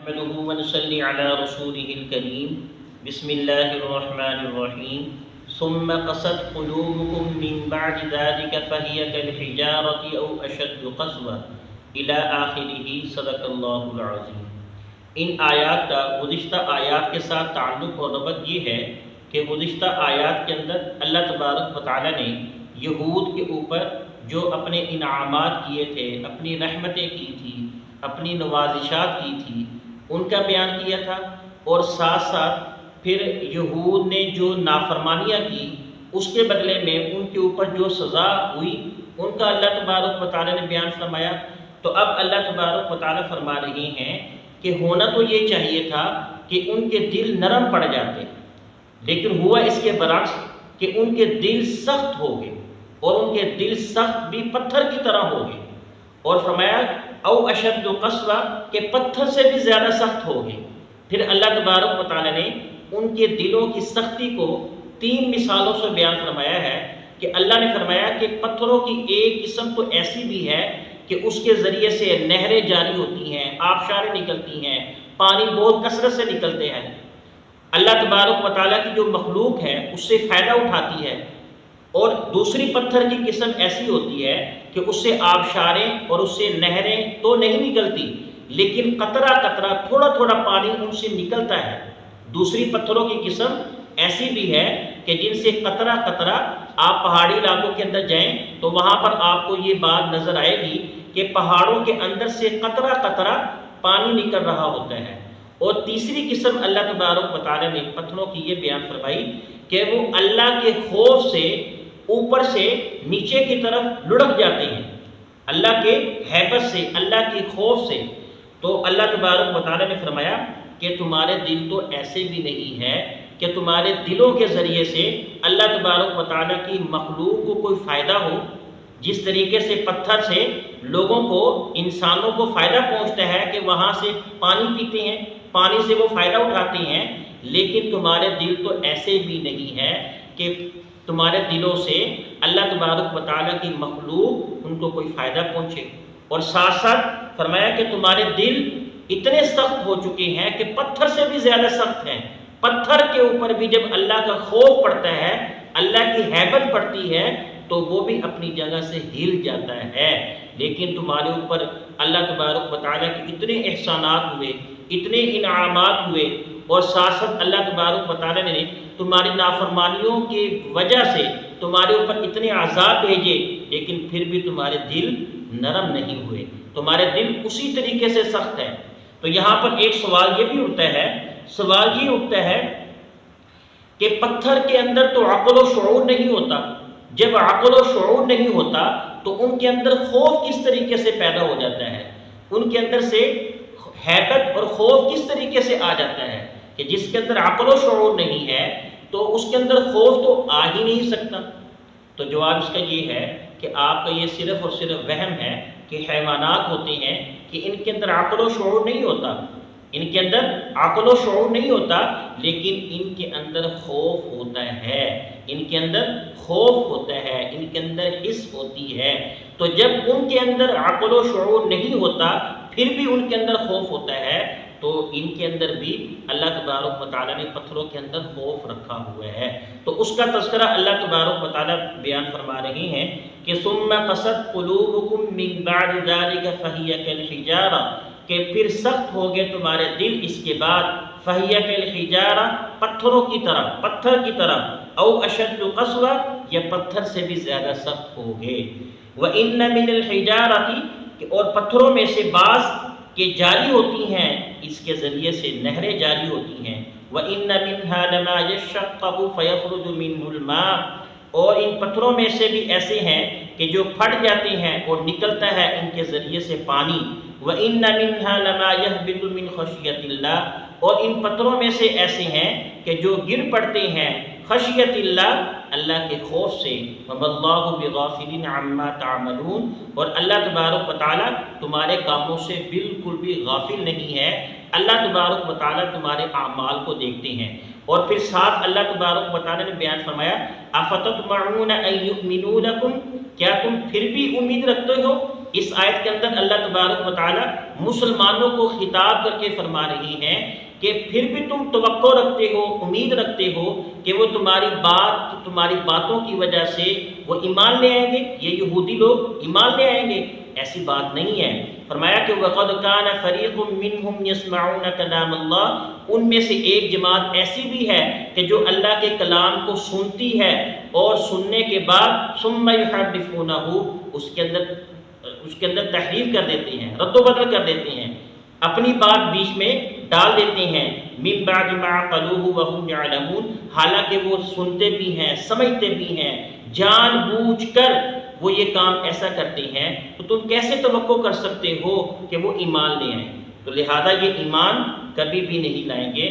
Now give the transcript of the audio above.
نحمده ونصلي على رسوله الكريم بسم الله الرحمن الرحيم ثم قست قلوبكم من بعد ذلك فهي كالحجارة أو أشد قسوة إلى آخره صدق اللہ العظیم۔ ان آیات کا گزشتہ آیات کے ساتھ تعلق اور ربط یہ ہے کہ گزشتہ آیات کے اندر اللہ تبارک و تعالی نے یہود کے اوپر جو اپنے انعامات کیے تھے، اپنی رحمتیں کی تھی، اپنی نوازشات کی تھی، ان کا بیان کیا تھا، اور ساتھ ساتھ پھر یہود نے جو نافرمانیاں کی اس کے بدلے میں ان کے اوپر جو سزا ہوئی ان کا اللہ تبارک و تعالی نے بیان فرمایا۔ تو اب اللہ تبارک و تعالی فرما رہے ہیں کہ ہونا تو یہ چاہیے تھا کہ ان کے دل نرم پڑ جاتے، لیکن ہوا اس کے برعکس کہ ان کے دل سخت ہو گئے، اور ان کے دل سخت بھی پتھر کی طرح ہو گئے، اور فرمایا او اشد قسوہ کہ پتھر سے بھی زیادہ سخت ہو گئے۔ پھر اللہ تبارک و تعالی نے ان کے دلوں کی سختی کو 3 مثالوں سے بیان فرمایا ہے کہ اللہ نے فرمایا کہ پتھروں کی ایک قسم تو ایسی بھی ہے کہ اس کے ذریعے سے نہریں جاری ہوتی ہیں، آبشاریں نکلتی ہیں، پانی بہت کثرت سے نکلتے ہیں، اللہ تبارک و تعالیٰ کی جو مخلوق ہے اس سے فائدہ اٹھاتی ہے۔ اور دوسری پتھر کی قسم ایسی ہوتی ہے کہ اس سے آبشاریں اور اس سے نہریں تو نہیں نکلتی، لیکن قطرہ قطرہ تھوڑا تھوڑا پانی ان سے نکلتا ہے۔ دوسری پتھروں کی قسم ایسی بھی ہے کہ جن سے قطرہ قطرہ آپ پہاڑی علاقوں کے اندر جائیں تو وہاں پر آپ کو یہ بات نظر آئے گی کہ پہاڑوں کے اندر سے قطرہ قطرہ پانی نکل رہا ہوتا ہے۔ اور تیسری قسم اللہ تبارک و تعالی نے پتھروں کی یہ بیان فرمائی کہ وہ اللہ کے خوف سے اوپر سے نیچے کی طرف لڑک جاتے ہیں، اللہ کے ہیبت سے، اللہ کے خوف سے۔ تو اللہ تبارک و تعالی نے فرمایا کہ تمہارے دل تو ایسے بھی نہیں ہے کہ تمہارے دلوں کے ذریعے سے اللہ تبارک و تعالی کی مخلوق کو کوئی فائدہ ہو۔ جس طریقے سے پتھر سے لوگوں کو، انسانوں کو فائدہ پہنچتا ہے کہ وہاں سے پانی پیتے ہیں، پانی سے وہ فائدہ اٹھاتے ہیں، لیکن تمہارے دل تو ایسے بھی نہیں ہے کہ تمہارے دلوں سے اللہ تبارک و تعالیٰ کی مخلوق ان کو کوئی فائدہ پہنچے۔ اور ساتھ ساتھ فرمایا کہ تمہارے دل اتنے سخت ہو چکے ہیں کہ پتھر سے بھی زیادہ سخت ہیں۔ پتھر کے اوپر بھی جب اللہ کا خوف پڑتا ہے، اللہ کی ہیبت پڑتی ہے تو وہ بھی اپنی جگہ سے ہل جاتا ہے۔ لیکن تمہارے اوپر اللہ تبارک و تعالیٰ کے اتنے احسانات ہوئے، اتنے انعامات ہوئے، اور ساتھ ساتھ اللہ تبارک و تعالیٰ نے تمہاری نافرمانیوں کی وجہ سے تمہارے اوپر اتنے عذاب بھیجے، لیکن پھر بھی تمہارے دل نرم نہیں ہوئے، تمہارے دل اسی طریقے سے سخت ہے۔ تو یہاں پر ایک سوال یہ بھی اٹھتا ہے، سوال یہ اٹھتا ہے کہ پتھر کے اندر تو عقل و شعور نہیں ہوتا، جب عقل و شعور نہیں ہوتا تو ان کے اندر خوف کس طریقے سے پیدا ہو جاتا ہے، ان کے اندر سے ہیبت اور خوف کس طریقے سے آ جاتا ہے کہ جس کے اندر عقل و شعور نہیں ہے تو اس کے اندر خوف تو آ ہی نہیں سکتا۔ تو جواب اس کا یہ ہے کہ آپ کا یہ صرف اور صرف وہم ہے کہ حیوانات ہوتے ہیں کہ ان کے اندر عقل و شعور نہیں ہوتا، ان کے اندر عقل و شعور نہیں ہوتا، لیکن ان کے اندر خوف ہوتا ہے، ان کے اندر خوف ہوتا ہے، ان کے اندر حس ہوتی ہے۔ تو جب ان کے اندر عقل و شعور نہیں ہوتا پھر بھی ان کے اندر خوف ہوتا ہے، تو ان کے اندر بھی اللہ تبارک و تعالیٰ نے پتھروں کے اندر خوف رکھا ہوا ہے۔ تو اس کا تذکرہ اللہ تبارک و تعالیٰ بیان فرما رہے ہیں کہ ثم قست قلوبکم من بعد ذلک فہی کالحجارہ کہ پھر سخت ہو گئے تمہارے دل اس کے بعد، فہی کالحجارہ پتھروں کی طرح، پتھر کی طرح، او اشد قسوہ یا پتھر سے بھی زیادہ سخت ہو گئے۔ وَإِنَّ مِنَ الْحِجَارَةِ اور پتھروں میں سے بعض کہ جاری ہوتی ہیں، اس کے ذریعے سے نہریں جاری ہوتی ہیں۔ وَإِنَّ مِنْهَا لَمَا يَشَّقَّقُ فَيَخْرُجُ مِنْهُ الْمَاءُ اور ان پتھروں میں سے بھی ایسے ہیں کہ جو پھٹ جاتے ہیں اور نکلتا ہے ان کے ذریعے سے پانی۔ وَإِنَّ مِنْهَا لَمَا يَهْبِطُ مِنْ خَشْيَةِ اللَّهِ اور ان پتھروں میں سے ایسے ہیں کہ جو گر پڑتے ہیں خشیت اللہ، اللہ کے خوف سے۔ وَمَا اللَّهُ بِغَافِلٍ عَمَّا تَعْمَلُونَ اور اللہ تبارک و تعالیٰ تمہارے کاموں سے بالکل بھی غافل نہیں ہے، اللہ تبارک و تعالیٰ تمہارے اعمال کو دیکھتے ہیں۔ اور پھر ساتھ اللہ تبارک و تعالیٰ نے بیان فرمایا أَفَتَطْمَعُونَ أَن يُؤْمِنُوا لَكُمْ کیا تم پھر بھی امید رکھتے ہو اس آیت کے اندر اللہ تبارک و تعالی مسلمانوں کو خطاب کر کے فرما رہی ہیں کہ پھر بھی تم توقع رکھتے ہو، امید رکھتے ہو کہ وہ تمہاری باتوں کی وجہ سے وہ ایمان لے آئیں گے، یہ یہودی لوگ ایمان لے آئیں گے؟ ایسی بات نہیں ہے۔ فرمایا کہ وَقَدْ كَانَ فَرِيقٌ مِّنْهُمْ يَسْمَعُونَ كَلَامَ اللَّهِ، ان میں سے ایک جماعت ایسی بھی ہے کہ جو اللہ کے کلام کو سنتی ہے اور سننے کے بعد ثُمَّ يُحَرِّفُونَهُ اس کے اندر تحریف کر دیتے ہیں، رد و بدل کر دیتے ہیں، اپنی بات بیچ میں ڈال دیتے ہیں، مِن بَعْدِ مَا عَقَلُوهُ وَهُمْ يَعْلَمُونَ، حالانکہ وہ سنتے بھی ہیں، سمجھتے بھی ہیں، جان بوجھ کر وہ یہ کام ایسا کرتے ہیں، تو تم کیسے توقع کر سکتے ہو کہ وہ ایمان لے آئیں؟ تو لہذا یہ ایمان کبھی بھی نہیں لائیں گے۔